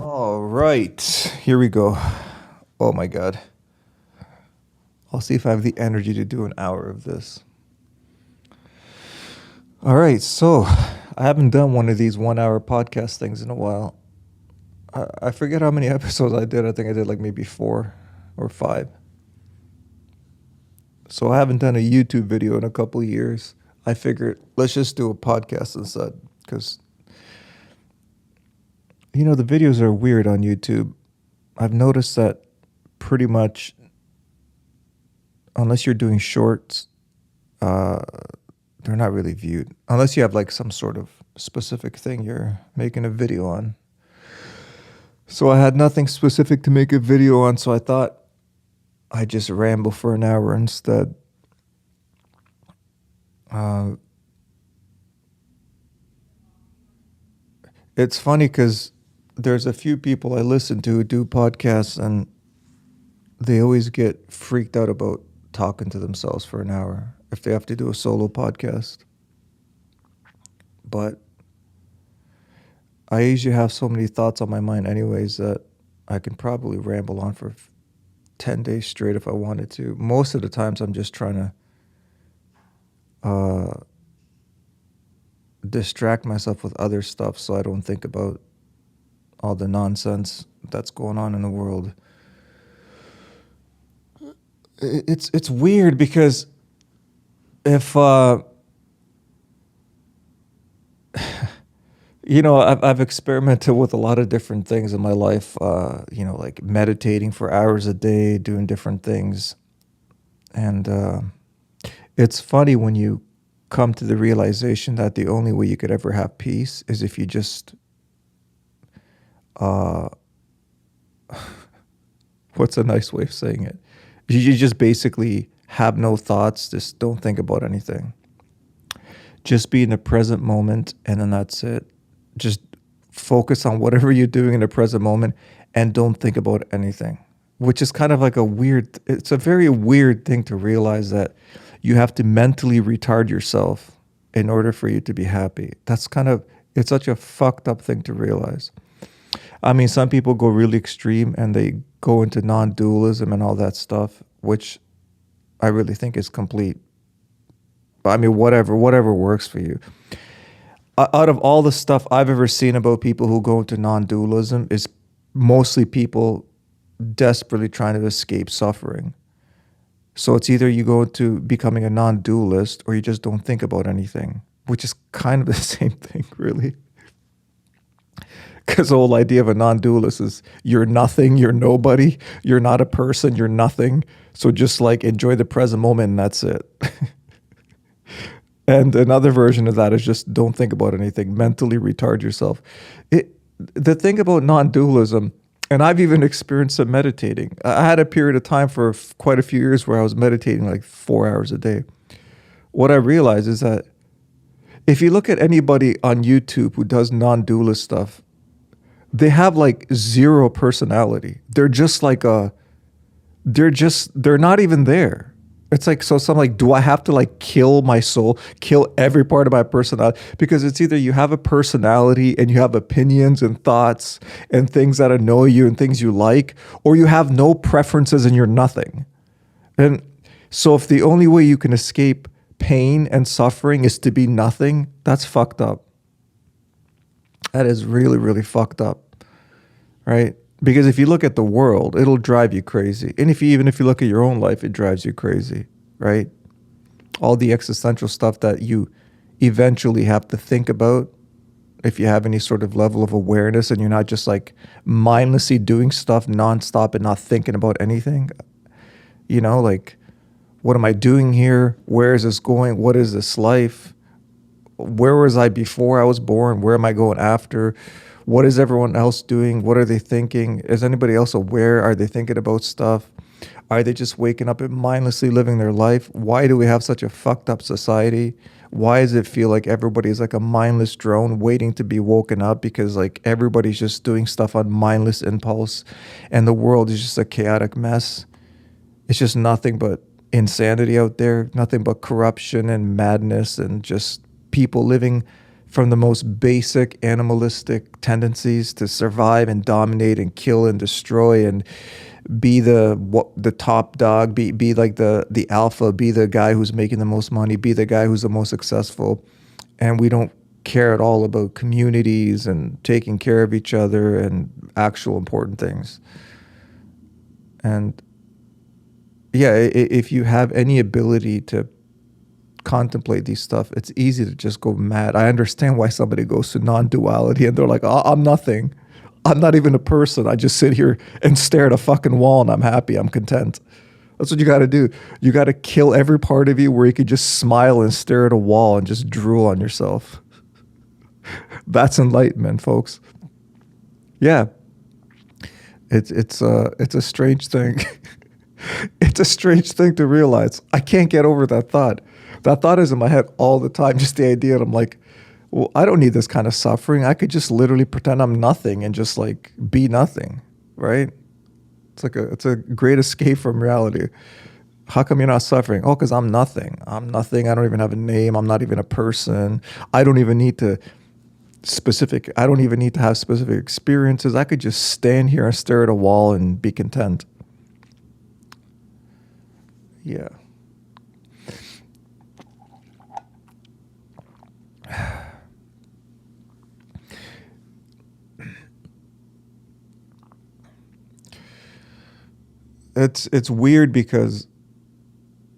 All right, here we go. Oh my God. I'll see if I have the energy to do an hour of this. All right, so I haven't done one of these 1 hour podcast things in a while. I forget how many episodes I did. I think I did like maybe 4 or 5. So I haven't done a YouTube video in a couple of years. I figured let's just do a podcast instead because, the videos are weird on YouTube. I've noticed that pretty much, unless you're doing shorts, they're not really viewed. Unless you have like some sort of specific thing you're making a video on. So I had nothing specific to make a video on, so I thought I'd just ramble for an hour instead. It's funny because there's a few people I listen to who do podcasts, and they always get freaked out about talking to themselves for an hour if they have to do a solo podcast. But I usually have so many thoughts on my mind anyways that I can probably ramble on for 10 days straight if I wanted to. Most of the times I'm just trying to distract myself with other stuff so I don't think about all the nonsense that's going on in the world. It's weird because if I've experimented with a lot of different things in my life, like meditating for hours a day, doing different things. And it's funny when you come to the realization that the only way you could ever have peace is if you just, what's a nice way of saying it? You just basically have no thoughts, just don't think about anything. Just be in the present moment, and then that's it. Just focus on whatever you're doing in the present moment and don't think about anything, which is kind of like it's a very weird thing to realize that you have to mentally retard yourself in order for you to be happy. It's such a fucked up thing to realize. I mean, some people go really extreme and they go into non-dualism and all that stuff, which I really think is complete. I mean, whatever works for you. Out of all the stuff I've ever seen about people who go into non-dualism is mostly people desperately trying to escape suffering. So it's either you go into becoming a non-dualist or you just don't think about anything, which is kind of the same thing, really. Because the whole idea of a non-dualist is you're nothing, you're nobody, you're not a person, you're nothing. So just like enjoy the present moment and that's it. And another version of that is just don't think about anything, mentally retard yourself. The thing about non-dualism, and I've even experienced some meditating. I had a period of time for quite a few years where I was meditating like 4 hours a day. What I realized is that if you look at anybody on YouTube who does non-dualist stuff, they have like zero personality. They're not even there. It's like, so I'm like, do I have to like kill my soul, kill every part of my personality? Because it's either you have a personality and you have opinions and thoughts and things that annoy you and things you like, or you have no preferences and you're nothing. And so if the only way you can escape pain and suffering is to be nothing, that's fucked up. That is really, really fucked up, right? Because if you look at the world, it'll drive you crazy. And if you look at your own life, it drives you crazy, right? All the existential stuff that you eventually have to think about, if you have any sort of level of awareness and you're not just like mindlessly doing stuff nonstop and not thinking about anything, like, what am I doing here? Where is this going? What is this life? Where was I before I was born? Where am I going after? What is everyone else doing? What are they thinking? Is anybody else aware? Are they thinking about stuff? Are they just waking up and mindlessly living their life? Why do we have such a fucked up society? Why does it feel like everybody's like a mindless drone waiting to be woken up because like everybody's just doing stuff on mindless impulse and the world is just a chaotic mess? It's just nothing but insanity out there, nothing but corruption and madness and just people living from the most basic animalistic tendencies to survive and dominate and kill and destroy and be the top dog, be like the alpha, be the guy who's making the most money, be the guy who's the most successful, and we don't care at all about communities and taking care of each other and actual important things. And yeah, if you have any ability to contemplate these stuff, it's easy to just go mad. I understand why somebody goes to non-duality and they're like, oh, I'm nothing. I'm not even a person. I just sit here and stare at a fucking wall and I'm happy. I'm content. That's what you got to do. You got to kill every part of you where you could just smile and stare at a wall and just drool on yourself. That's enlightenment, folks. Yeah. It's a strange thing. It's a strange thing to realize. I can't get over that thought. That thought is in my head all the time. Just the idea that I'm like, well, I don't need this kind of suffering. I could just literally pretend I'm nothing and just like be nothing, right? It's a great escape from reality. How come you're not suffering? Oh, because I'm nothing. I'm nothing. I don't even have a name. I'm not even a person. I don't even need to have specific experiences. I could just stand here and stare at a wall and be content. Yeah. It's weird because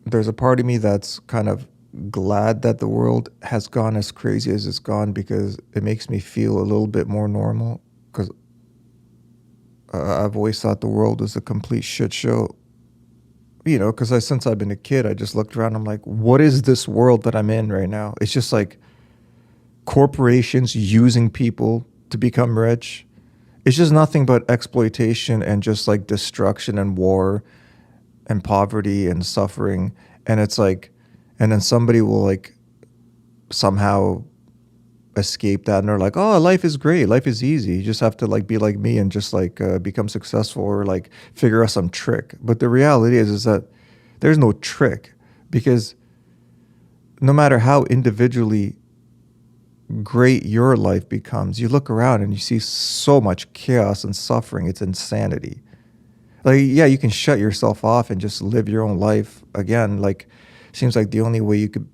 there's a part of me that's kind of glad that the world has gone as crazy as it's gone, because it makes me feel a little bit more normal, because I've always thought the world was a complete shit show. You know, because since I've been a kid, I just looked around. I'm like, what is this world that I'm in right now? It's just like corporations using people to become rich. It's just nothing but exploitation and just like destruction and war and poverty and suffering. And it's like, and then somebody will like somehow escape that and they're like, oh, life is great, life is easy, you just have to like be like me and just like become successful or like figure out some trick. But the reality is that there's no trick, because no matter how individually great your life becomes, you look around and you see so much chaos and suffering. It's insanity. Like, yeah, you can shut yourself off and just live your own life again. Like, seems like the only way you could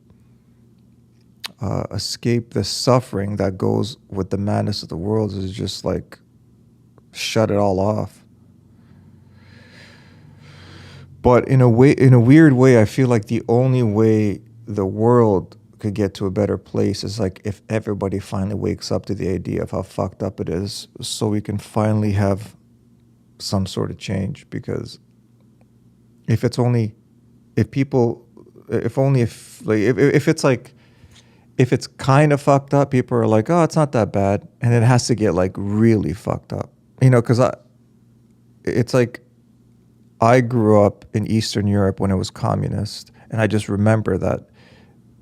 escape the suffering that goes with the madness of the world is just like shut it all off. But in a weird way, I feel like the only way the world could get to a better place is like if everybody finally wakes up to the idea of how fucked up it is, so we can finally have some sort of change. Because if it's only if people if only if like if it's like if it's kind of fucked up, people are like, oh, it's not that bad, and it has to get like really fucked up, you know? Because it's like I grew up in Eastern Europe when it was communist, and I just remember that.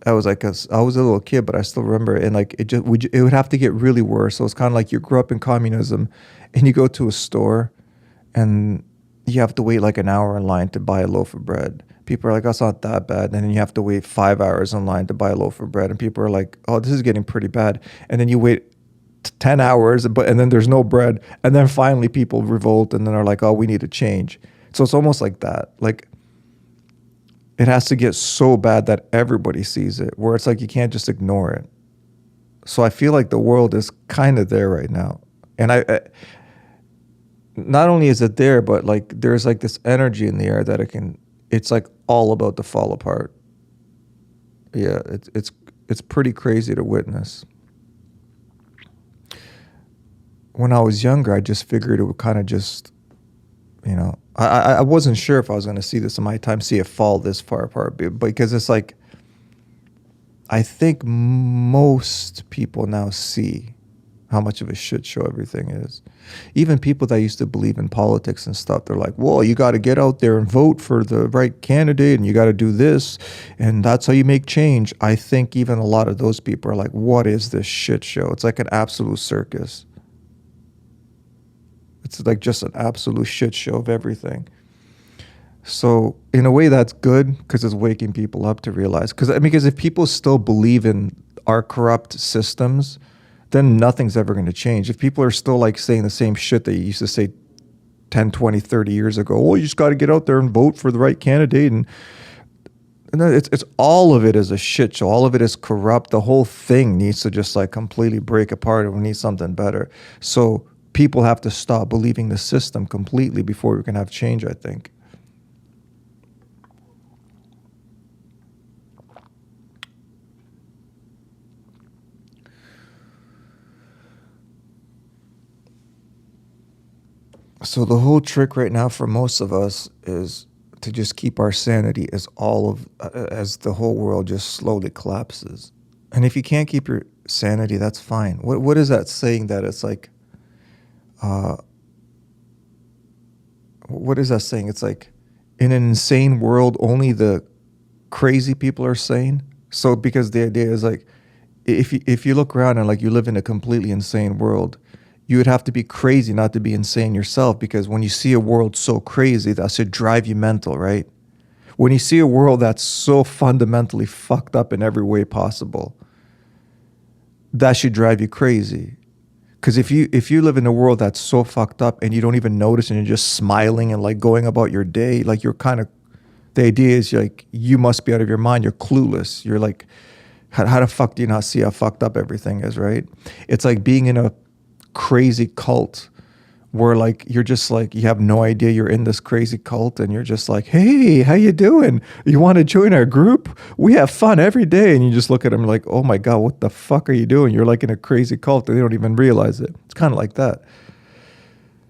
I was like, I was a little kid, but I still remember it. And like, it would have to get really worse. So it's kind of like you grew up in communism and you go to a store and you have to wait like an hour in line to buy a loaf of bread. People are like, oh, it's not that bad. And then you have to wait 5 hours in line to buy a loaf of bread. And people are like, oh, this is getting pretty bad. And then you wait 10 hours, and then there's no bread. And then finally people revolt and then are like, oh, we need to change. So it's almost like that. Like, it has to get so bad that everybody sees it, where it's like you can't just ignore it. So I feel like the world is kind of there right now. And I not only is it there, but like there's like this energy in the air that it's like all about to fall apart. Yeah, it's pretty crazy to witness. When I was younger, I just figured it would kind of just, you know, I wasn't sure if I was going to see this in my time, see it fall this far apart, because it's like, I think most people now see how much of a shit show everything is. Even people that used to believe in politics and stuff, they're like, well, you got to get out there and vote for the right candidate, and you got to do this, and that's how you make change. I think even a lot of those people are like, what is this shit show? It's like an absolute circus. It's like just an absolute shit show of everything. So in a way, that's good, because it's waking people up to realize. Because if people still believe in our corrupt systems, then nothing's ever going to change. If people are still like saying the same shit that you used to say 10, 20, 30 years ago, oh, you just got to get out there and vote for the right candidate. And then it's all of it is a shit show. All of it is corrupt. The whole thing needs to just like completely break apart, and we need something better. So people have to stop believing the system completely before we can have change, I think. So the whole trick right now for most of us is to just keep our sanity as the whole world just slowly collapses. And if you can't keep your sanity, that's fine. What is that saying that it's like, what is that saying? It's like, in an insane world, only the crazy people are sane. So because the idea is like, if you look around and like you live in a completely insane world, you would have to be crazy not to be insane yourself, because when you see a world so crazy, that should drive you mental, right? When you see a world that's so fundamentally fucked up in every way possible, that should drive you crazy. Because if you live in a world that's so fucked up and you don't even notice and you're just smiling and like going about your day, like you're kind of, the idea is like you must be out of your mind. You're clueless. You're like, how the fuck do you not see how fucked up everything is, right? It's like being in a crazy cult where like you're just like, you have no idea you're in this crazy cult, and you're just like, hey, how you doing? You want to join our group? We have fun every day. And you just look at them like, oh my God, what the fuck are you doing? You're like in a crazy cult and they don't even realize it. It's kind of like that.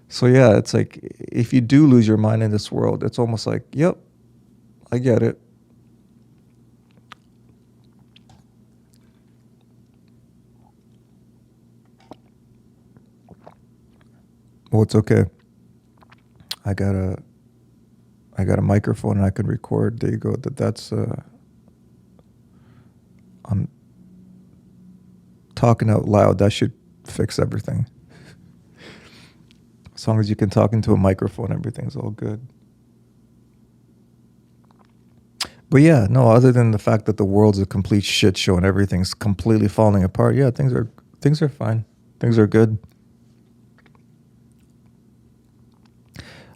So yeah, it's like if you do lose your mind in this world, it's almost like, yep, I get it. Well, it's okay. I got a microphone and I can record. There you go. I'm talking out loud. That should fix everything. As long as you can talk into a microphone, everything's all good. But yeah, no, other than the fact that the world's a complete shit show and everything's completely falling apart, yeah, things are fine. Things are good.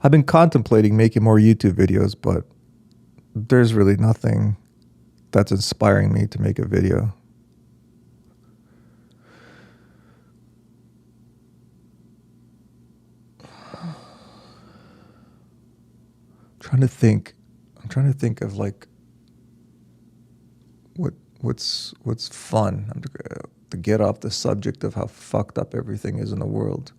I've been contemplating making more YouTube videos, but there's really nothing that's inspiring me to make a video. I'm trying to think of like what's fun. To get off the subject of how fucked up everything is in the world.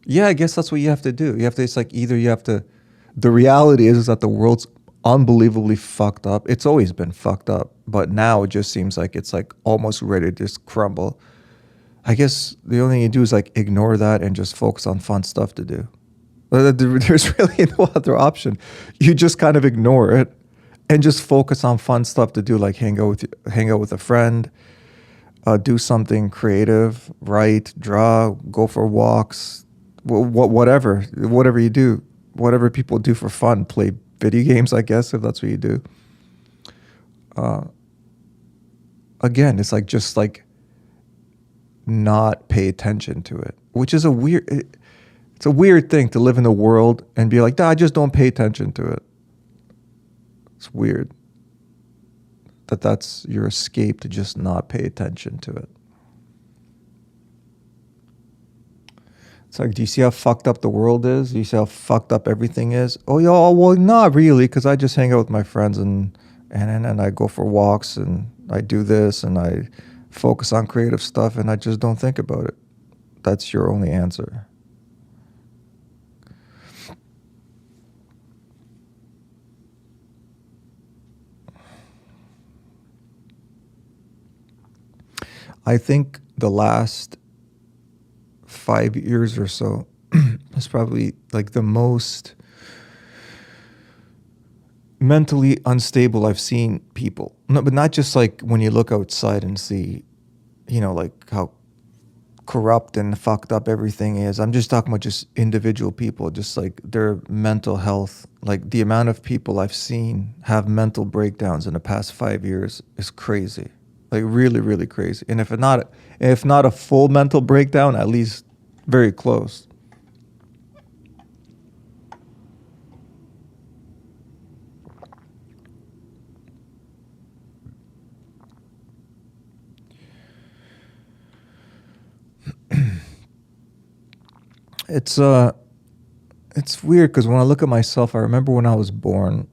Yeah, I guess that's what you have to do. It's like either you have to, the reality is that the world's unbelievably fucked up. It's always been fucked up, but now it just seems like it's like almost ready to just crumble. I guess the only thing you do is like ignore that and just focus on fun stuff to do. There's really no other option. You just kind of ignore it and just focus on fun stuff to do, like hang out with a friend, do something creative, write, draw, go for walks, whatever you do, whatever people do for fun, play video games, I guess, if that's what you do. Again, it's like just like not pay attention to it, which is it's a weird thing to live in the world and be like, nah, I just don't pay attention to it. It's weird that's your escape, to just not pay attention to it. It's like, do you see how fucked up the world is? Do you see how fucked up everything is? Oh, yeah, well, not really, because I just hang out with my friends and I go for walks and I do this and I focus on creative stuff and I just don't think about it. That's your only answer. I think the last 5 years or so is probably like the most mentally unstable I've seen people. No, but not just like when you look outside and see, like how corrupt and fucked up everything is. I'm just talking about just individual people, just like their mental health. Like the amount of people I've seen have mental breakdowns in the past 5 years is crazy. Like really, really crazy. And if not a full mental breakdown, at least very close. It's it's weird because when I look at myself, I remember when I was born,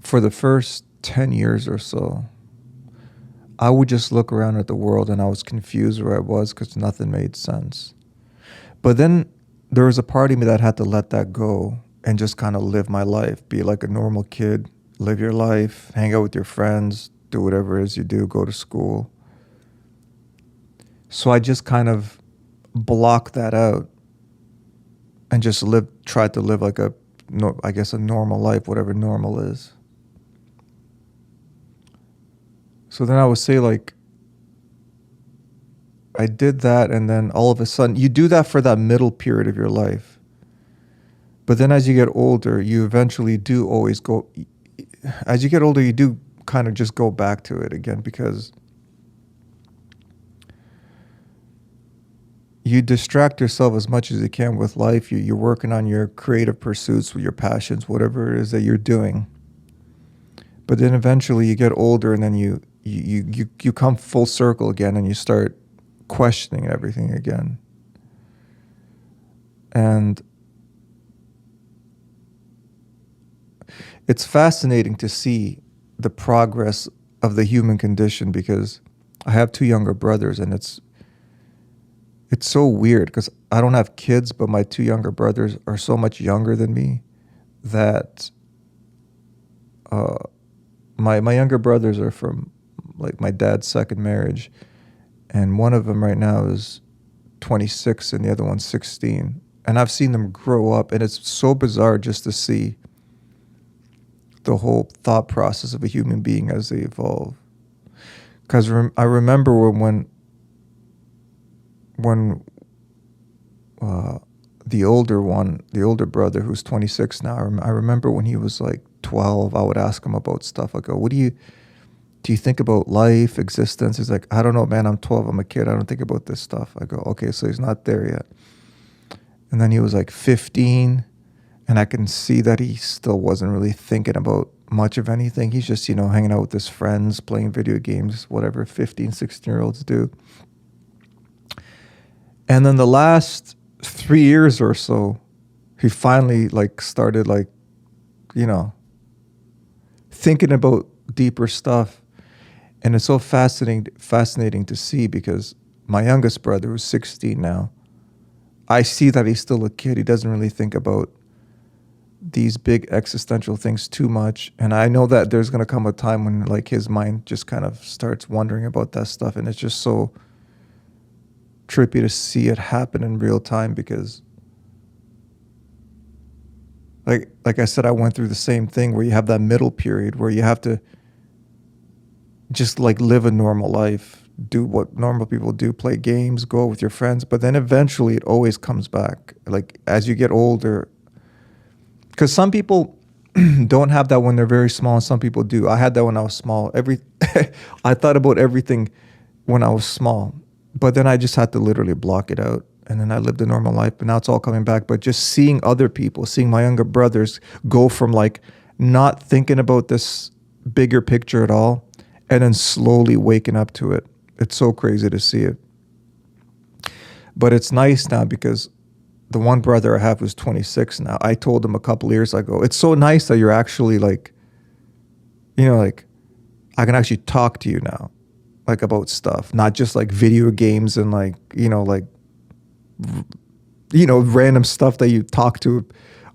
for the first 10 years or so, I would just look around at the world and I was confused where I was because nothing made sense. But then there was a part of me that had to let that go and just kind of live my life, be like a normal kid, live your life, hang out with your friends, do whatever it is you do, go to school. So I just kind of blocked that out and just tried to live like I guess a normal life, whatever normal is. So then I would say like, I did that, and then all of a sudden, you do that for that middle period of your life. But then as you get older, you eventually do always go, as you get older, you do kind of just go back to it again because you distract yourself as much as you can with life. You're working on your creative pursuits, with your passions, whatever it is that you're doing. But then eventually you get older, and then you come full circle again, and you start questioning everything again. And it's fascinating to see the progress of the human condition because I have two younger brothers, and it's so weird because I don't have kids, but my two younger brothers are so much younger than me that my younger brothers are from like my dad's second marriage, and one of them right now is 26 and the other one's 16. And I've seen them grow up, and it's so bizarre just to see the whole thought process of a human being as they evolve. Because I remember when the older brother who's 26 now, I remember when he was like 12, I would ask him about stuff. I go, "What do you think about life, existence?" He's like, "I don't know, man. I'm 12. I'm a kid. I don't think about this stuff." I go, "Okay, so he's not there yet." And then he was like 15, and I can see that he still wasn't really thinking about much of anything. He's just, hanging out with his friends, playing video games, whatever 15, 16-year-olds do. And then the last 3 years or so, he finally started thinking about deeper stuff. And it's so fascinating to see because my youngest brother, who's 16 now, I see that he's still a kid. He doesn't really think about these big existential things too much. And I know that there's going to come a time when his mind just kind of starts wondering about that stuff. And it's just so trippy to see it happen in real time because like I said, I went through the same thing where you have that middle period where you have to just live a normal life, do what normal people do, play games, go out with your friends. But then eventually it always comes back. As you get older, because some people don't have that when they're very small and some people do. I had that when I was small. I thought about everything when I was small, but then I just had to literally block it out. And then I lived a normal life, but now it's all coming back. But just seeing other people, seeing my younger brothers go from not thinking about this bigger picture at all, and then slowly waking up to it. It's so crazy to see it. But it's nice now because the one brother I have who's 26 now, I told him a couple years ago, it's so nice that you're actually I can actually talk to you now, about stuff, not just video games and random stuff that you talk to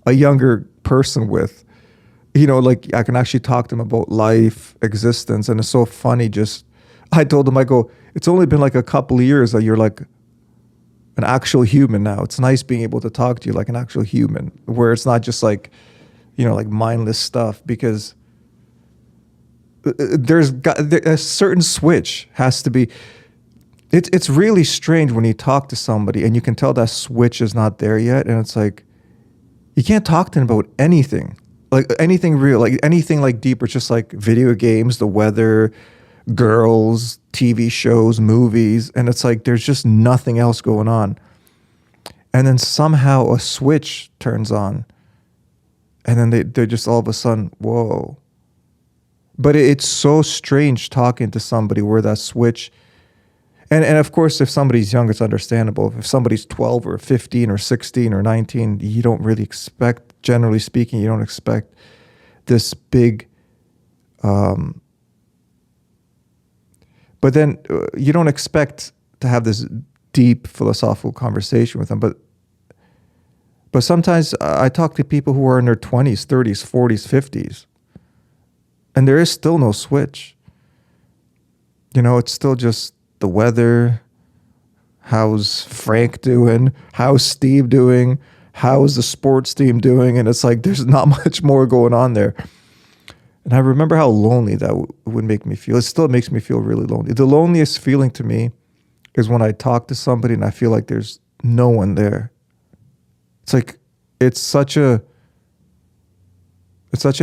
a younger person with. I can actually talk to him about life, existence. And it's so funny. I told him, I go, it's only been a couple of years that you're an actual human now. It's nice being able to talk to you like an actual human, where it's not just mindless stuff, because there's a certain switch has to be. It's really strange when you talk to somebody and you can tell that switch is not there yet, and it's like you can't talk to them about anything, like anything real, like anything like deeper. It's just like video games, the weather, girls, TV shows, movies, and it's like there's just nothing else going on. And then somehow a switch turns on, and then they're just all of a sudden, whoa. But it's so strange talking to somebody where that switch, and of course, if somebody's young, it's understandable. If somebody's 12 or 15 or 16 or 19, you don't really expect, generally speaking, you don't expect this big, but then you don't expect to have this deep philosophical conversation with them. But sometimes I talk to people who are in their 20s, 30s, 40s, 50s, and there is still no switch. It's still just the weather. How's Frank doing? How's Steve doing? How's the sports team doing? And it's like there's not much more going on there. And I remember how lonely that would make me feel. It still makes me feel really lonely. The loneliest feeling to me is when I talk to somebody and I feel like there's no one there. It's like it's such an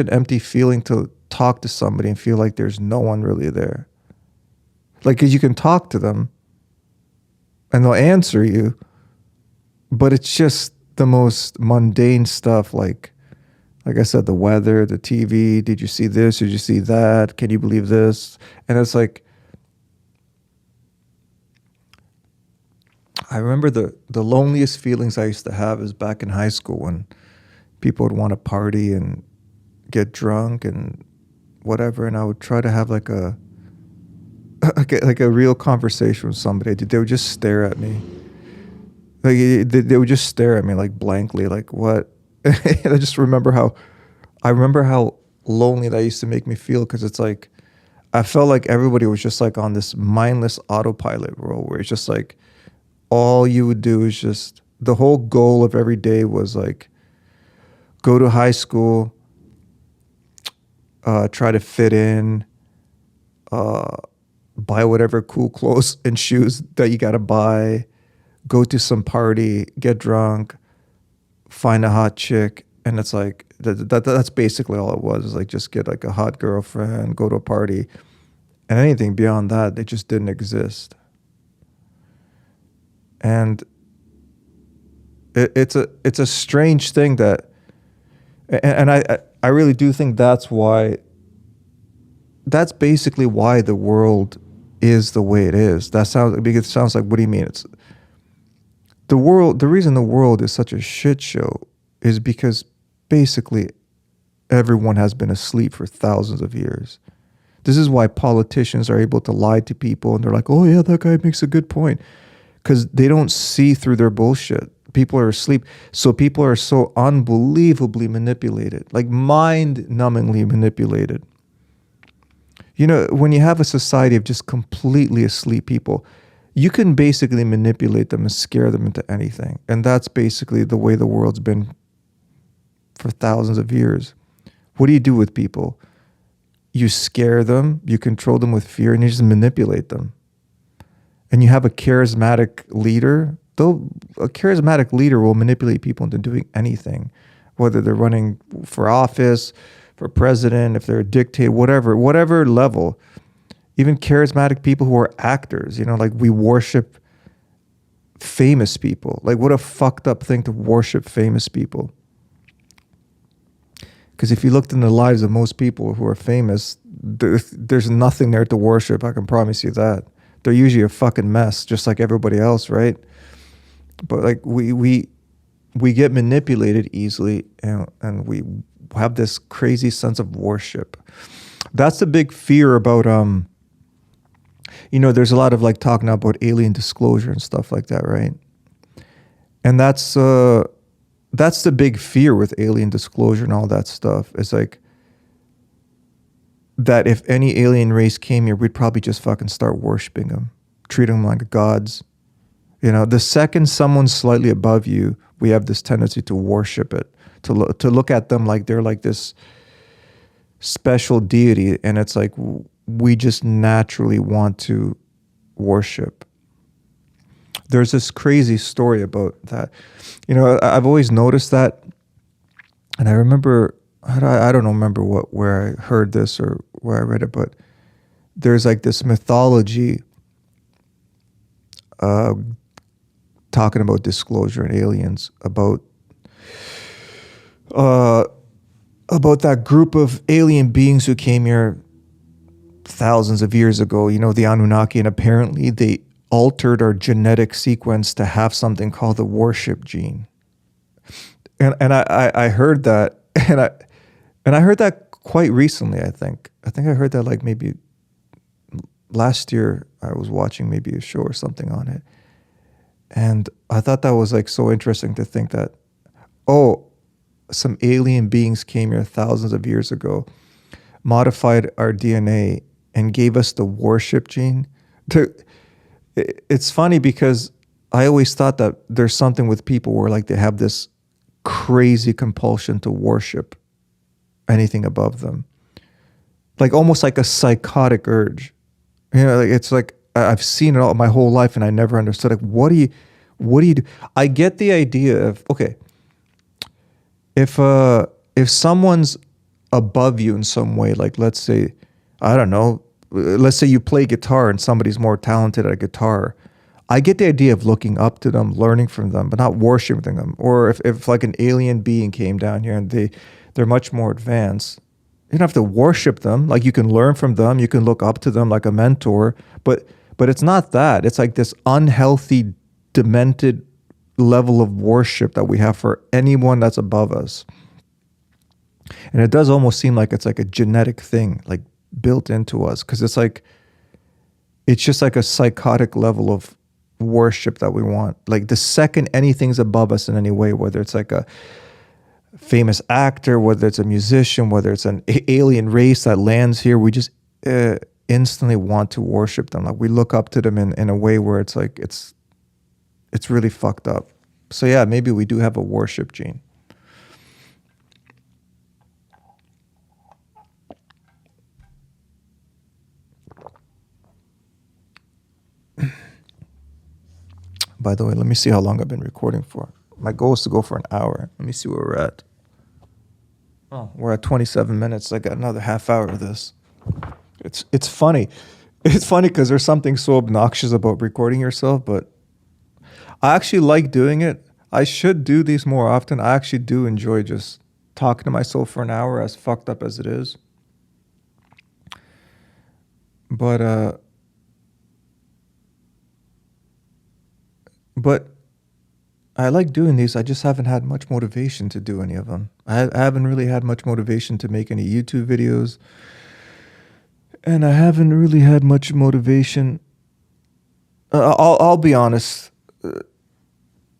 empty feeling to talk to somebody and feel like there's no one really there. Like, 'cause you can talk to them and they'll answer you, but it's just the most mundane stuff. Like I said, the weather, the TV, did you see this? Did you see that? Can you believe this? And it's like, I remember the loneliest feelings I used to have is back in high school when people would want to party and get drunk and whatever, and I would try to have like a real conversation with somebody. They would just stare at me. Like they would just stare at me like blankly, like what? I just remember how lonely that used to make me feel, because it's like I felt like everybody was just like on this mindless autopilot role where it's just like all you would do is just, the whole goal of every day was like go to high school, try to fit in, buy whatever cool clothes and shoes that you got to buy, go to some party, get drunk, find a hot chick. And it's like, that's basically all it was. It's like just get like a hot girlfriend, go to a party. And anything beyond that, they just didn't exist. And it's a strange thing that, and I really do think that's basically why the world is the way it is. Because it sounds like, what do you mean? It's the world. The reason the world is such a shit show is because basically everyone has been asleep for thousands of years. This is why politicians are able to lie to people and they're like, oh yeah, that guy makes a good point. Because they don't see through their bullshit. People are asleep. So people are so unbelievably manipulated, like mind-numbingly manipulated. When you have a society of just completely asleep people, you can basically manipulate them and scare them into anything. And that's basically the way the world's been for thousands of years. What do you do with people? You scare them, you control them with fear, and you just manipulate them. And you have a charismatic leader, though a charismatic leader will manipulate people into doing anything, whether they're running for office, for president, if they're a dictator, whatever level. Even charismatic people who are actors, like we worship famous people. Like what a fucked up thing to worship famous people. Because if you looked in the lives of most people who are famous, there's nothing there to worship, I can promise you that. They're usually a fucking mess, just like everybody else, right? But like we get manipulated easily, and we have this crazy sense of worship. That's the big fear about there's a lot of like talking about alien disclosure and stuff like that, right? And that's the big fear with alien disclosure and all that stuff. It's like that if any alien race came here, we'd probably just fucking start worshiping them, treating them like gods. The second someone's slightly above you, we have this tendency to worship it, to look at them like they're like this special deity. And it's like we just naturally want to worship. There's this crazy story about that. I've always noticed that, and I remember, I don't remember where I heard this or where I read it, but there's like this mythology uh, talking about disclosure and aliens, uh, about that group of alien beings who came here thousands of years ago, the Anunnaki, and apparently they altered our genetic sequence to have something called the worship gene. And I heard that, and I heard that quite recently, I think. I heard that like maybe last year. I was watching maybe a show or something on it. And I thought that was like so interesting to think that, oh, some alien beings came here thousands of years ago, modified our DNA, and gave us the worship gene. It's funny because I always thought that there's something with people where like they have this crazy compulsion to worship anything above them, like almost like a psychotic urge. Like it's like I've seen it all my whole life, and I never understood. Like, what do you do? I get the idea of, okay, if someone's above you in some way, like let's say, I don't know, let's say you play guitar and somebody's more talented at a guitar. I get the idea of looking up to them, learning from them, but not worshiping them. Or if like an alien being came down here and they're much more advanced, you don't have to worship them. Like you can learn from them, you can look up to them like a mentor, but it's not that. It's like this unhealthy, demented level of worship that we have for anyone that's above us. And it does almost seem like it's like a genetic thing, like built into us, because it's just like a psychotic level of worship that we want. Like the second anything's above us in any way, whether it's like a famous actor, whether it's a musician, whether it's an alien race that lands here, we just instantly want to worship them. Like we look up to them in a way where it's like it's really fucked up. So yeah, maybe we do have a worship gene. By the way, let me see how long I've been recording for. My goal is to go for an hour. Let me see where we're at. Oh, we're at 27 minutes. I got another half hour of this. It's funny. It's funny because there's something so obnoxious about recording yourself, but I actually like doing it. I should do these more often. I actually do enjoy just talking to myself for an hour, as fucked up as it is. But I like doing these. I just haven't had much motivation to do any of them. I haven't really had much motivation to make any YouTube videos. And I haven't really had much motivation. I'll be honest.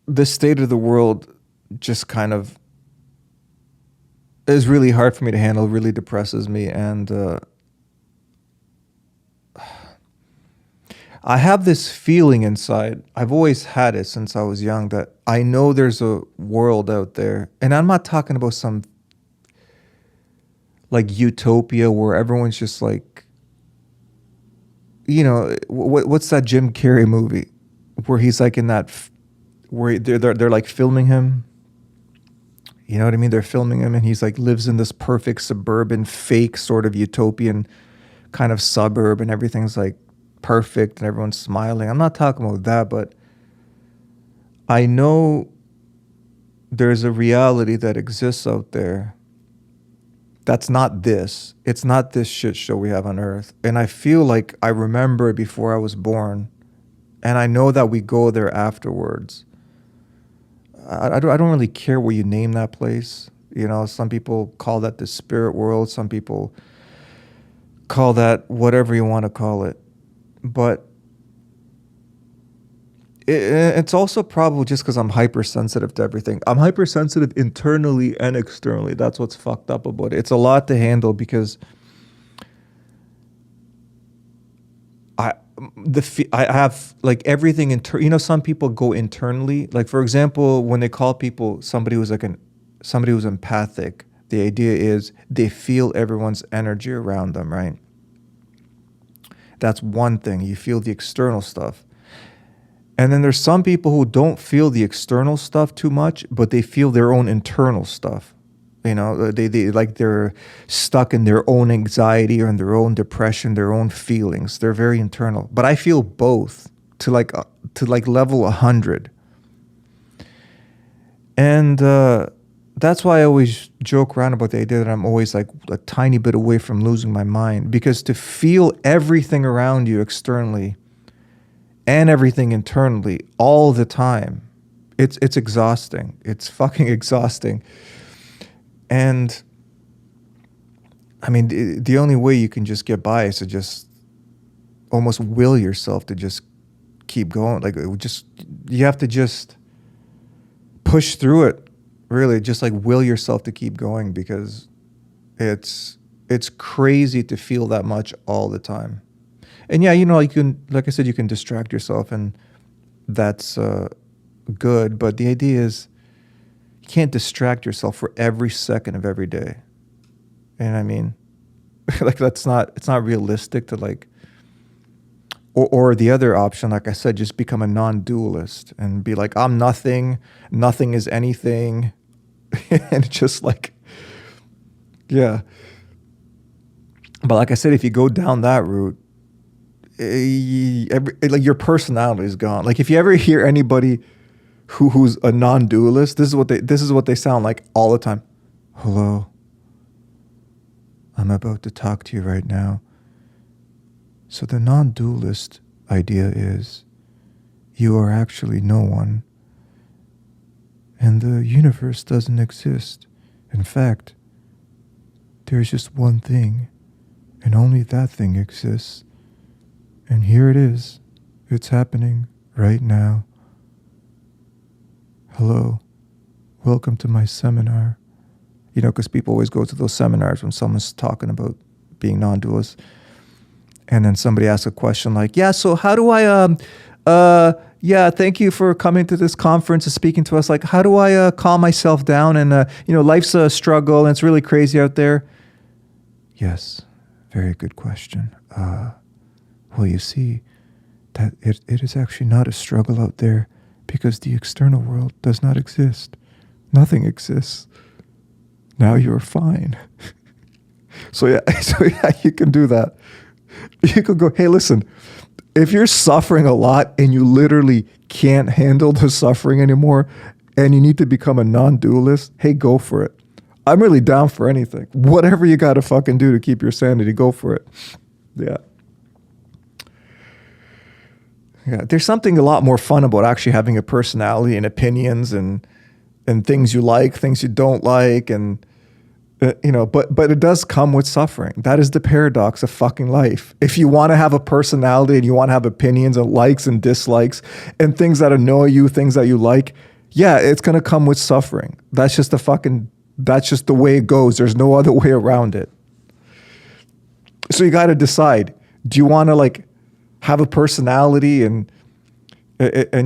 The state of the world just kind of is really hard for me to handle, really depresses me. And I have this feeling inside. I've always had it since I was young that I know there's a world out there. And I'm not talking about some like utopia where everyone's just like, what's that Jim Carrey movie where he's like in that, where they're like filming him. You know what I mean? They're filming him and he's like lives in this perfect suburban, fake sort of utopian kind of suburb and everything's like perfect and everyone's smiling. I'm not talking about that, but I know there's a reality that exists out there that's not this. It's not this shit show we have on Earth. And I feel like I remember it before I was born. And I know that we go there afterwards. I don't really care what you name that place. Some people call that the spirit world. Some people call that whatever you want to call it. But it's also probably just because I'm hypersensitive to everything. I'm hypersensitive internally and externally. That's what's fucked up about it. It's a lot to handle because I have like everything some people go internally. Like for example, when they call people somebody who's empathic, the idea is they feel everyone's energy around them, right? That's one thing. You feel the external stuff. And then there's some people who don't feel the external stuff too much, but they feel their own internal stuff. You know, they like they're stuck in their own anxiety or in their own depression, their own feelings. They're very internal. But I feel both to like level 100. And that's why I always joke around about the idea that I'm always like a tiny bit away from losing my mind, because to feel everything around you externally and everything internally all the time, it's exhausting. It's fucking exhausting. And I mean, the only way you can just get by is to just almost will yourself to just keep going. Like, you have to just push through it. Really, just like will yourself to keep going, because it's crazy to feel that much all the time. And yeah, you know, like I said, you can distract yourself, and that's good. But the idea is, you can't distract yourself for every second of every day. And I mean, like it's not realistic to like, or the other option, like I said, just become a non-dualist and be like, I'm nothing is anything. And just like, yeah. But like I said, if you go down that route, like your personality is gone. Like if you ever hear anybody who's a non-dualist, this is what they sound like all the time. Hello, I'm about to talk to you right now. So the non-dualist idea is you are actually no one, and the universe doesn't exist. In fact, there's just one thing, and only that thing exists. And here it is. It's happening right now. Hello. Welcome to my seminar. You know, because people always go to those seminars when someone's talking about being non-dualist. And then somebody asks a question like, yeah, so how do I, thank you for coming to this conference and speaking to us. Like, how do I calm myself down? And, life's a struggle and it's really crazy out there. Yes, very good question. Well, you see, that it is actually not a struggle out there, because the external world does not exist. Nothing exists. Now you're fine. So yeah, you can do that. You could go, hey, listen, if you're suffering a lot and you literally can't handle the suffering anymore and you need to become a non-dualist, hey, go for it. I'm really down for anything. Whatever you got to fucking do to keep your sanity, go for it. Yeah. Yeah, there's something a lot more fun about actually having a personality and opinions and things you like, things you don't like, and but it does come with suffering. That is the paradox of fucking life. If you want to have a personality and you want to have opinions and likes and dislikes and things that annoy you, things that you like, yeah, it's gonna come with suffering. That's just the way it goes. There's no other way around it. So you got to decide: do you want to like have a personality and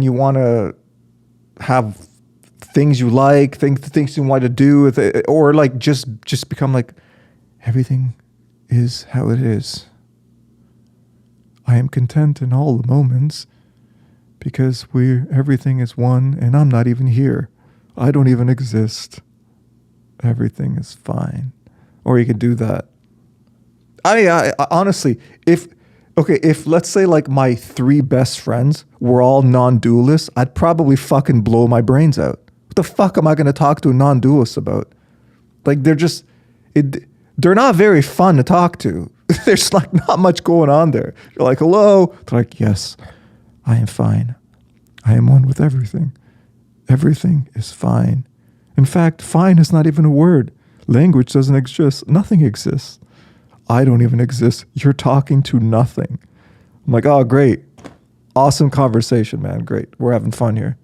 you want to have things you like, things you want to do with it, or like just become like, everything is how it is. I am content in all the moments because everything is one, and I'm not even here. I don't even exist. Everything is fine. Or you could do that. I honestly, if let's say like my 3 best friends were all non-dualists, I'd probably fucking blow my brains out. What the fuck am I going to talk to a non-dualist about? Like they're not very fun to talk to. There's like not much going on there. You're like, hello. They're like, yes, I am fine. I am one with everything. Everything is fine. In fact, fine is not even a word. Language doesn't exist. Nothing exists. I don't even exist. You're talking to nothing. I'm like, oh, great. Awesome conversation, man. Great. We're having fun here.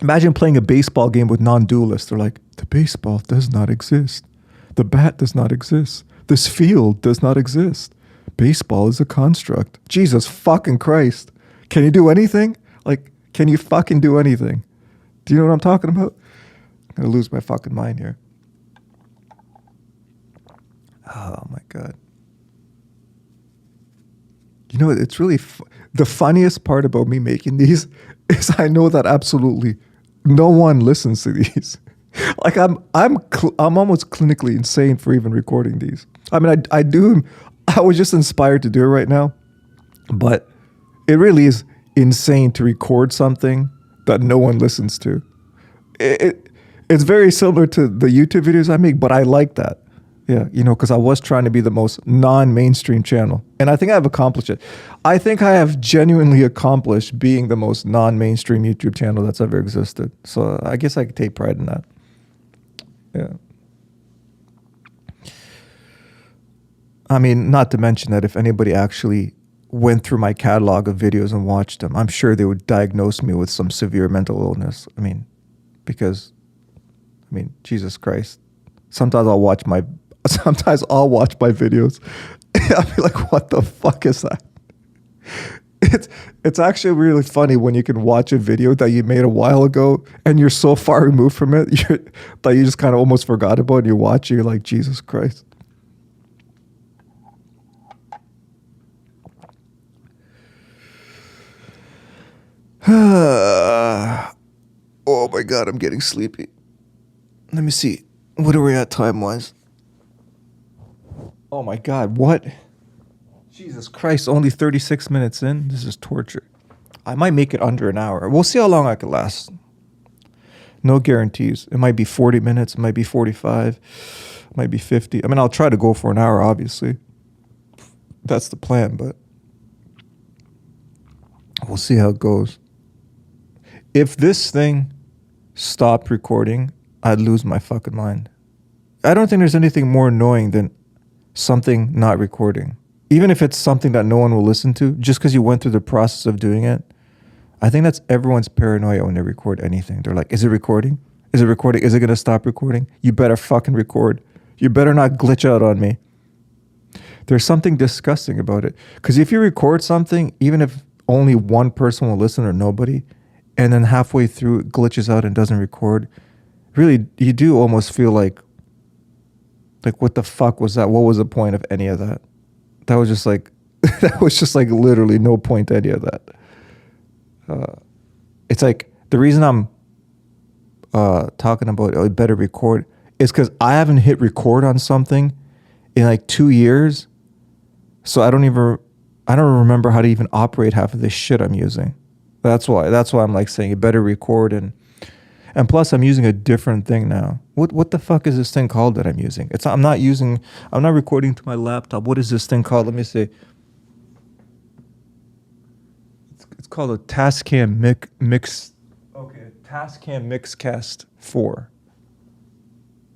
Imagine playing a baseball game with non-dualists. They're like, the baseball does not exist. The bat does not exist. This field does not exist. Baseball is a construct. Jesus fucking Christ. Can you do anything? Like, can you fucking do anything? Do you know what I'm talking about? I'm going to lose my fucking mind here. Oh my God. You know, it's really the funniest part about me making these is I know that absolutely no one listens to these. Like I'm almost clinically insane for even recording these. I mean, I do. I was just inspired to do it right now, but it really is insane to record something that no one listens to. It's very similar to the YouTube videos I make, but I like that. Yeah, you know, because I was trying to be the most non-mainstream channel. And I think I've accomplished it. I think I have genuinely accomplished being the most non-mainstream YouTube channel that's ever existed. So I guess I could take pride in that. Yeah. I mean, not to mention that if anybody actually went through my catalog of videos and watched them, I'm sure they would diagnose me with some severe mental illness. I mean, because, Jesus Christ. Sometimes I'll watch my videos. I'll be like, what the fuck is that? It's actually really funny when you can watch a video that you made a while ago and you're so far removed from it that you just kind of almost forgot about it, and you watch it, you're like, Jesus Christ. Oh my God, I'm getting sleepy. Let me see. What are we at time-wise? Oh my God, what? Jesus Christ, only 36 minutes in? This is torture. I might make it under an hour. We'll see how long I can last. No guarantees. It might be 40 minutes. It might be 45. It might be 50. I mean, I'll try to go for an hour, obviously. That's the plan, but we'll see how it goes. If this thing stopped recording, I'd lose my fucking mind. I don't think there's anything more annoying than something not recording. Even if it's something that no one will listen to, just because you went through the process of doing it. I think that's everyone's paranoia when they record anything. They're like, is it recording? Is it recording? Is it going to stop recording? You better fucking record. You better not glitch out on me. There's something disgusting about it. Because if you record something, even if only one person will listen or nobody, and then halfway through it glitches out and doesn't record, really, you do almost feel like what the fuck was that? What was the point of any of that? That was just like literally no point to any of that. It's like the reason I'm talking about better record is because I haven't hit record on something in like 2 years. So I don't remember how to even operate half of this shit I'm using. That's why I'm like saying you better record, and plus I'm using a different thing now. What the fuck is this thing called that I'm using? I'm not recording to my laptop. What is this thing called? Let me see. It's called a Tascam Tascam Mixcast 4.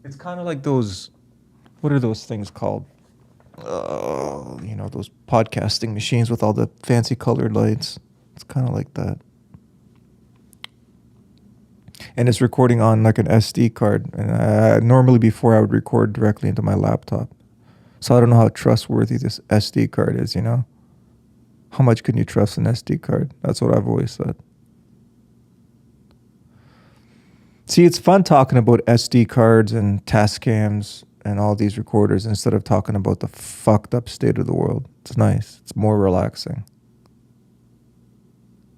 It's kind of like those, what are those things called? Those podcasting machines with all the fancy colored lights. It's kind of like that. And it's recording on like an SD card. And normally before I would record directly into my laptop. So I don't know how trustworthy this SD card is, you know? How much can you trust an SD card? That's what I've always said. See, it's fun talking about SD cards and Tascams and all these recorders instead of talking about the fucked up state of the world. It's nice. It's more relaxing.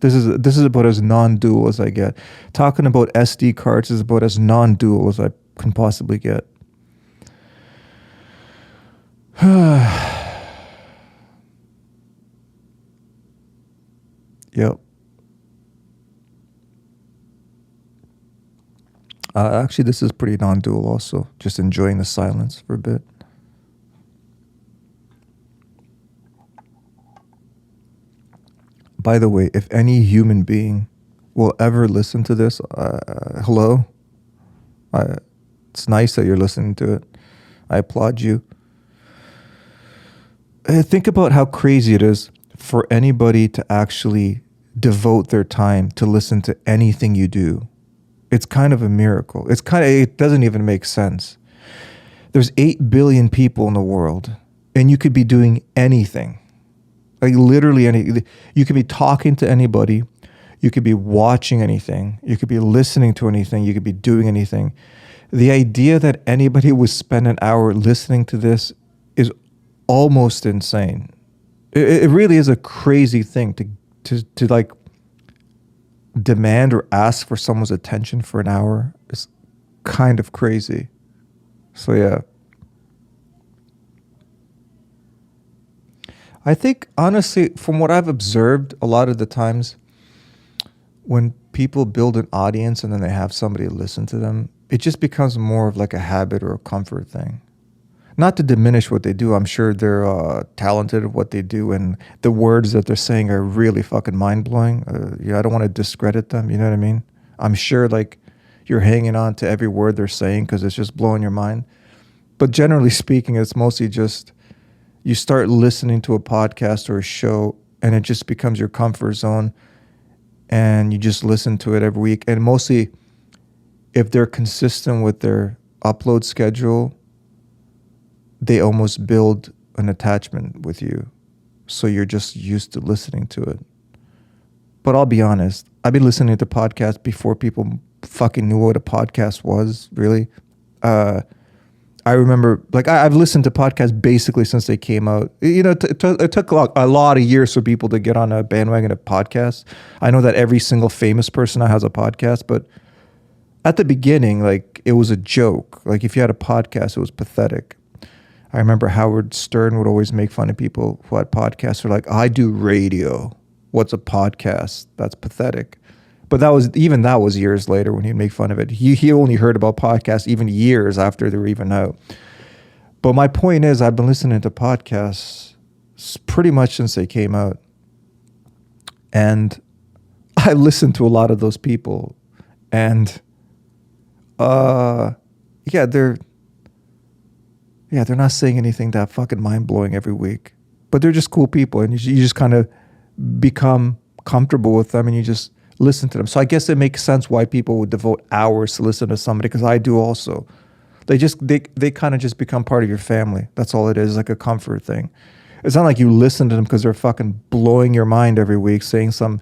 This is about as non-dual as I get. Talking about SD cards is about as non-dual as I can possibly get. Yep. Actually, this is pretty non-dual also. Just enjoying the silence for a bit. By the way, if any human being will ever listen to this, hello. It's nice that you're listening to it. I applaud you. Think about how crazy it is for anybody to actually devote their time to listen to anything you do. It's kind of a miracle. It doesn't even make sense. There's 8 billion people in the world, and you could be doing anything. Like literally anything. You could be talking to anybody. You could be watching anything. You could be listening to anything. You could be doing anything. The idea that anybody would spend an hour listening to this is almost insane. It really is a crazy thing to like demand or ask for someone's attention for an hour. It's kind of crazy. So yeah. I think honestly, from what I've observed, a lot of the times when people build an audience and then they have somebody listen to them, it just becomes more of like a habit or a comfort thing. Not to diminish what they do. I'm sure they're talented at what they do, and the words that they're saying are really fucking mind blowing. Yeah, I don't want to discredit them. You know what I mean? I'm sure like you're hanging on to every word they're saying because it's just blowing your mind. But generally speaking, it's mostly just you start listening to a podcast or a show, and it just becomes your comfort zone, and you just listen to it every week. And mostly, if they're consistent with their upload schedule, they almost build an attachment with you. So you're just used to listening to it. But I'll be honest, I've been listening to podcasts before people fucking knew what a podcast was, really. I remember, like, I've listened to podcasts basically since they came out. You know, it took a lot of years for people to get on a bandwagon of podcasts. I know that every single famous person now has a podcast, but at the beginning, like, it was a joke. Like, if you had a podcast, it was pathetic. I remember Howard Stern would always make fun of people who had podcasts. They're like, I do radio. What's a podcast? That's pathetic. But that was years later when he'd make fun of it. He only heard about podcasts even years after they were even out. But my point is, I've been listening to podcasts pretty much since they came out. And I listened to a lot of those people. And they're not saying anything that fucking mind-blowing every week. But they're just cool people, and you just kind of become comfortable with them, and you just listen to them. So I guess it makes sense why people would devote hours to listen to somebody, because I do also. They kind of just become part of your family. That's all it is, like a comfort thing. It's not like you listen to them because they're fucking blowing your mind every week, saying some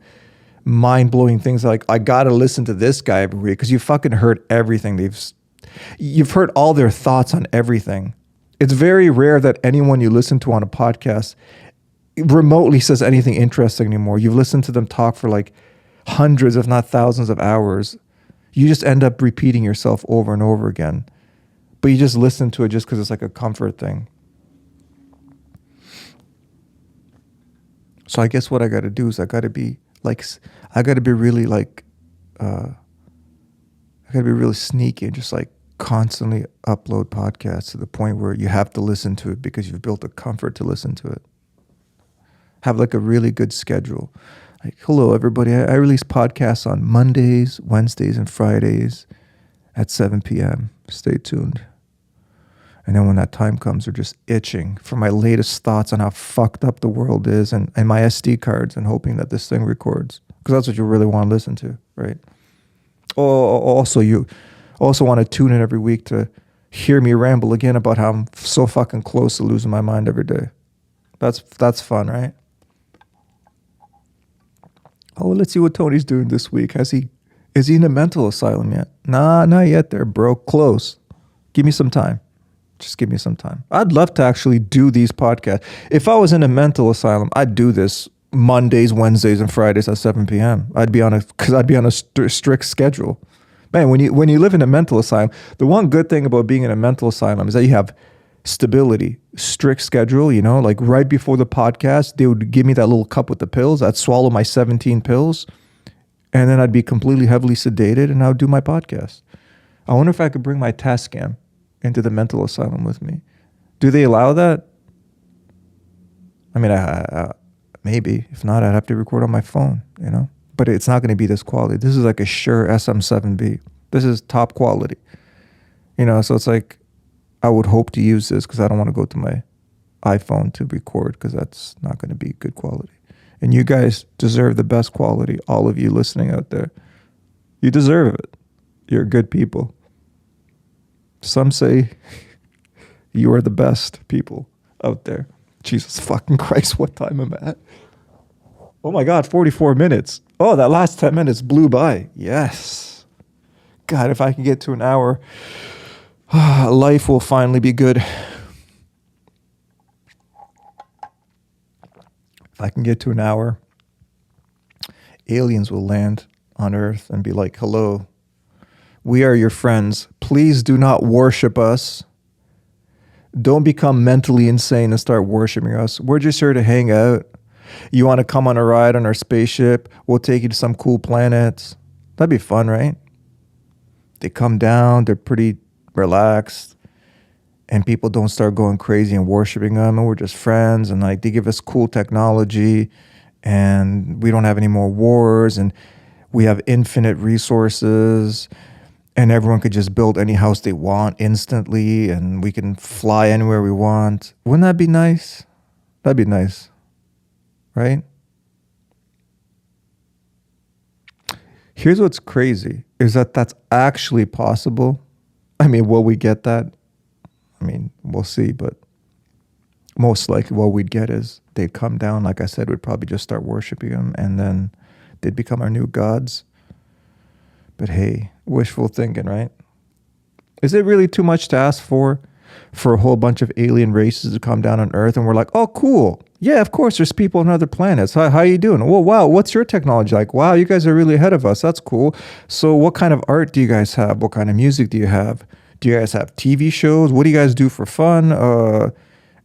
mind-blowing things like, I gotta listen to this guy every week, because you fucking heard everything. You've heard all their thoughts on everything. It's very rare that anyone you listen to on a podcast remotely says anything interesting anymore. You've listened to them talk for like hundreds, if not thousands of hours. You just end up repeating yourself over and over again. But you just listen to it just because it's like a comfort thing. So I guess what I got to do is I got to be really sneaky and just like constantly upload podcasts to the point where you have to listen to it because you've built a comfort to listen to it. Have like a really good schedule. Like, hello everybody, I release podcasts on Mondays, Wednesdays, and Fridays at 7 p.m. Stay tuned. And then when that time comes, they're just itching for my latest thoughts on how fucked up the world is, and my SD cards, and hoping that this thing records. Because that's what you really want to listen to, right? You also want to tune in every week to hear me ramble again about how I'm so fucking close to losing my mind every day. That's fun, right? Oh, let's see what Tony's doing this week. Is he in a mental asylum yet? Nah, not yet there, bro. Close. Give me some time. Just give me some time. I'd love to actually do these podcasts. If I was in a mental asylum, I'd do this Mondays, Wednesdays, and Fridays at 7 p.m. I'd be on a strict schedule. Man, when you live in a mental asylum, the one good thing about being in a mental asylum is that you have stability, strict schedule. You know, like right before the podcast, they would give me that little cup with the pills. I'd swallow my 17 pills, and then I'd be completely heavily sedated, and I would do my podcast. I wonder if I could bring my Tascam into the mental asylum with me. Do they allow that? I mean, maybe. If not, I'd have to record on my phone, you know? But it's not going to be this quality. This is like a Shure SM7B. This is top quality. You know, so it's like, I would hope to use this because I don't want to go to my iPhone to record, because that's not going to be good quality. And you guys deserve the best quality, all of you listening out there. You deserve it. You're good people. Some say you are the best people out there. Jesus fucking Christ, what time am I at? Oh my God, 44 minutes. Oh, that last 10 minutes blew by. Yes. God, if I can get to an hour, life will finally be good. I can get to an hour. Aliens will land on Earth and be like, hello, we are your friends. Please do not worship us. Don't become mentally insane and start worshiping us. We're just here to hang out. You want to come on a ride on our spaceship? We'll take you to some cool planets. That'd be fun, right? They come down, they're pretty relaxed, and people don't start going crazy and worshiping them, and we're just friends, and like they give us cool technology, and we don't have any more wars, and we have infinite resources, and everyone could just build any house they want instantly, and we can fly anywhere we want. Wouldn't that be nice? That'd be nice, right? Here's what's crazy is that that's actually possible. I mean, will we get that? I mean, we'll see, but most likely what we'd get is they'd come down, like I said, we'd probably just start worshiping them, and then they'd become our new gods. But hey, wishful thinking, right? Is it really too much to ask for a whole bunch of alien races to come down on Earth and we're like, oh, cool. Yeah, of course, there's people on other planets. How are you doing? Well, wow, what's your technology like? Wow, you guys are really ahead of us. That's cool. So what kind of art do you guys have? What kind of music do you have? Do you guys have TV shows? What do you guys do for fun?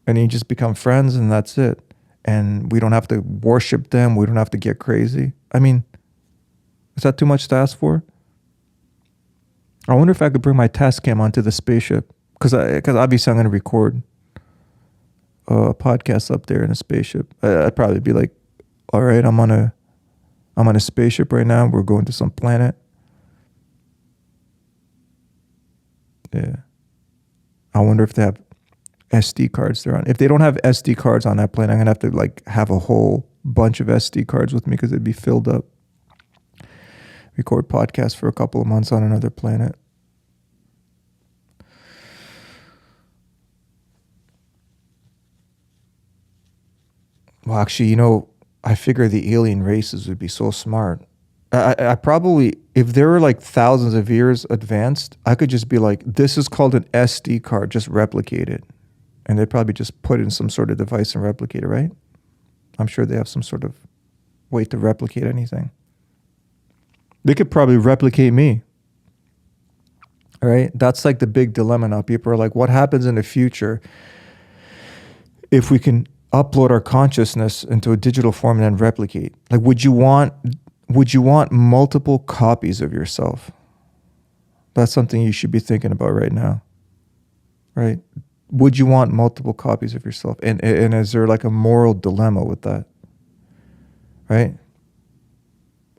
And you just become friends and that's it. And we don't have to worship them. We don't have to get crazy. I mean, is that too much to ask for? I wonder if I could bring my Tascam onto the spaceship. Because obviously I'm going to record a podcast up there in a spaceship. I'd probably be like, all right, I'm on a spaceship right now. We're going to some planet. Yeah. I wonder if they have SD cards there on. If they don't have SD cards on that planet, I'm going to have to like have a whole bunch of SD cards with me because it'd be filled up. Record podcasts for a couple of months on another planet. Well, actually, I figure the alien races would be so smart. I probably, if they were like thousands of years advanced, I could just be like, this is called an SD card, just replicate it. And they'd probably just put it in some sort of device and replicate it, right? I'm sure they have some sort of way to replicate anything. They could probably replicate me. All right? That's like the big dilemma now. People are like, what happens in the future if we can upload our consciousness into a digital form and then replicate? Like, would you want multiple copies of yourself? That's something you should be thinking about right now, right? Would you want multiple copies of yourself? And is there like a moral dilemma with that, right?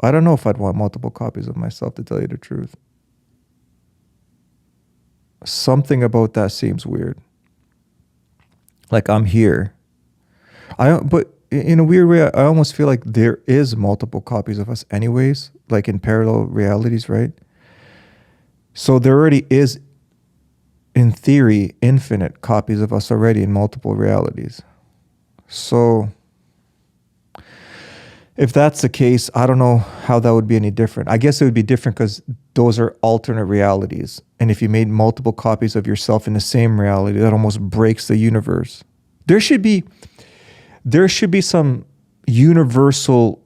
I don't know if I'd want multiple copies of myself, to tell you the truth. Something about that seems weird. Like I'm here. But in a weird way, I almost feel like there is multiple copies of us anyways, like in parallel realities, right? So there already is, in theory, infinite copies of us already in multiple realities. So if that's the case, I don't know how that would be any different. I guess it would be different because those are alternate realities. And if you made multiple copies of yourself in the same reality, that almost breaks the universe. There should be some universal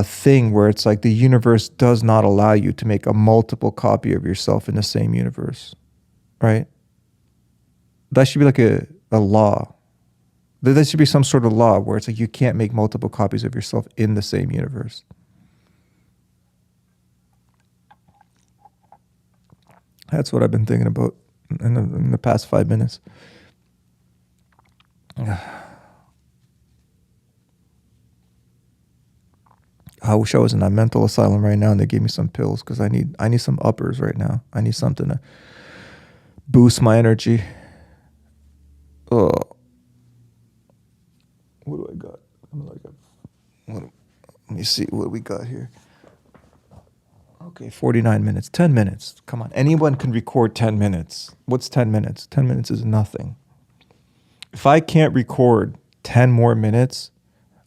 thing where it's like the universe does not allow you to make a multiple copy of yourself in the same universe, right? That should be like a law. There should be some sort of law where it's like you can't make multiple copies of yourself in the same universe. That's what I've been thinking about in the past 5 minutes. I wish I was in a mental asylum right now and they gave me some pills because I need some uppers right now. I need something to boost my energy. Oh. What do I got? Let me see what we got here. Okay, 49 minutes. 10 minutes. Come on. Anyone can record 10 minutes. What's 10 minutes? 10 minutes is nothing. If I can't record 10 more minutes,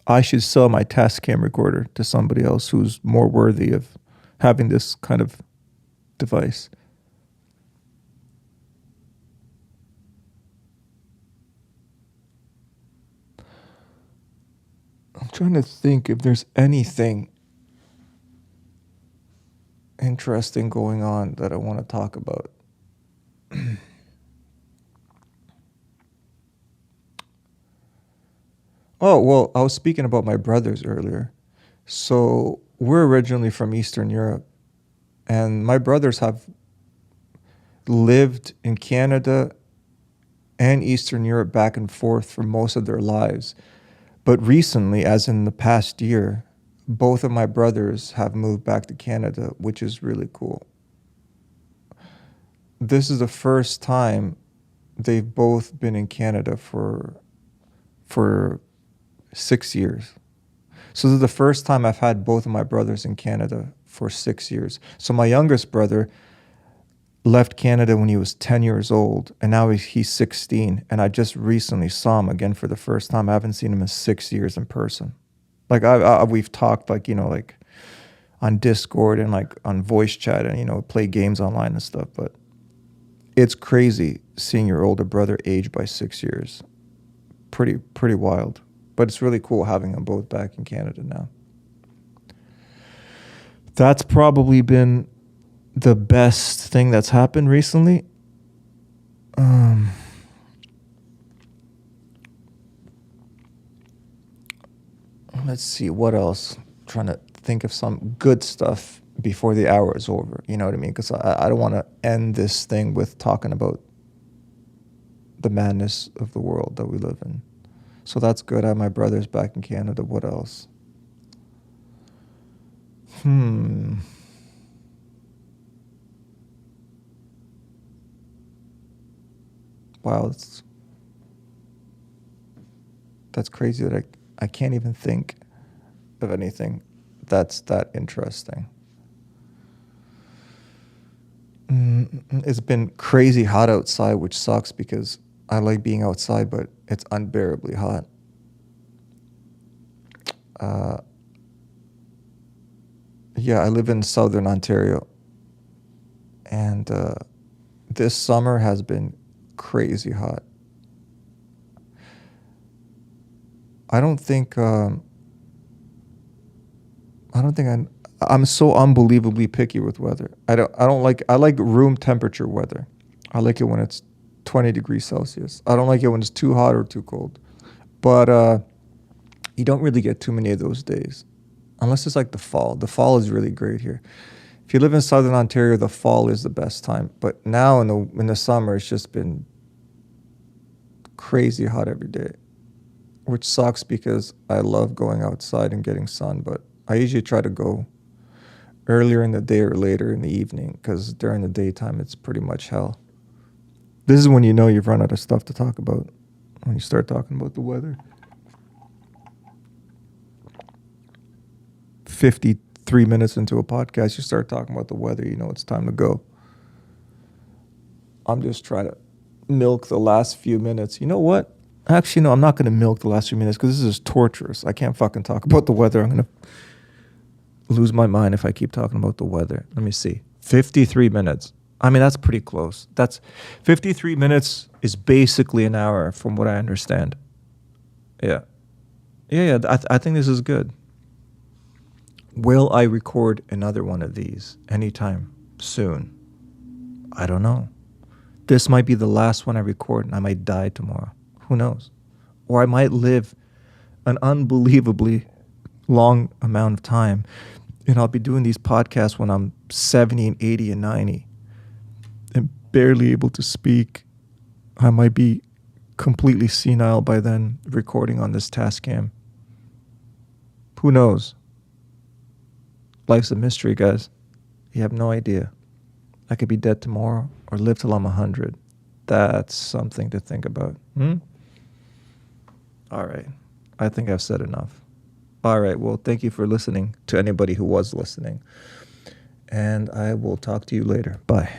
I should sell my Tascam recorder to somebody else who's more worthy of having this kind of device. trying to think if there's anything interesting going on that I want to talk about. Oh, well, I was speaking about my brothers earlier. So we're originally from Eastern Europe, and my brothers have lived in Canada and Eastern Europe back and forth for most of their lives. But recently, as in the past year, both of my brothers have moved back to Canada, which is really cool. This is the first time they've both been in Canada for 6 years. So this is the first time I've had both of my brothers in Canada for 6 years. So my youngest brother left Canada when he was 10 years old, and now he's 16. And I just recently saw him again for the first time. I haven't seen him in 6 years in person. Like we've talked like, like on Discord and like on voice chat and, play games online and stuff. But it's crazy seeing your older brother age by 6 years. Pretty wild. But it's really cool having them both back in Canada now. That's probably been the best thing that's happened recently. Let's see, what else? I'm trying to think of some good stuff before the hour is over. You know what I mean? Because I don't want to end this thing with talking about the madness of the world that we live in. So that's good. I have my brothers back in Canada. What else? Wow, that's crazy that I can't even think of anything that's that interesting. It's been crazy hot outside, which sucks because I like being outside, but it's unbearably hot. Yeah, I live in southern Ontario, and this summer has been crazy hot. I don't think I'm so unbelievably picky with weather. I like room temperature weather. I like it when it's 20 degrees Celsius. I don't like it when it's too hot or too cold. But you don't really get too many of those days. Unless it's like the fall. The fall is really great here. If you live in southern Ontario, the fall is the best time. But now in the summer, it's just been crazy hot every day, which sucks because I love going outside and getting sun. But I usually try to go earlier in the day or later in the evening because during the daytime, it's pretty much hell. This is when you know you've run out of stuff to talk about, when you start talking about the weather. 53 minutes into a podcast, you start talking about the weather, you know it's time to go. I'm just trying to milk the last few minutes. You know what? Actually, no, I'm not going to milk the last few minutes because this is torturous. I can't fucking talk about the weather. I'm going to lose my mind if I keep talking about the weather. Let me see. 53 minutes. I mean, that's pretty close. That's 53 minutes is basically an hour from what I understand. Yeah. I think this is good. Will I record another one of these anytime soon? I don't know. This might be the last one I record and I might die tomorrow. Who knows? Or I might live an unbelievably long amount of time and I'll be doing these podcasts when I'm 70 and 80 and 90 and barely able to speak. I might be completely senile by then recording on this Tascam. Who knows? Life's a mystery, guys. You have no idea. I could be dead tomorrow or live till I'm 100. That's something to think about. All right. I think I've said enough. All right. Well, thank you for listening to anybody who was listening. And I will talk to you later. Bye.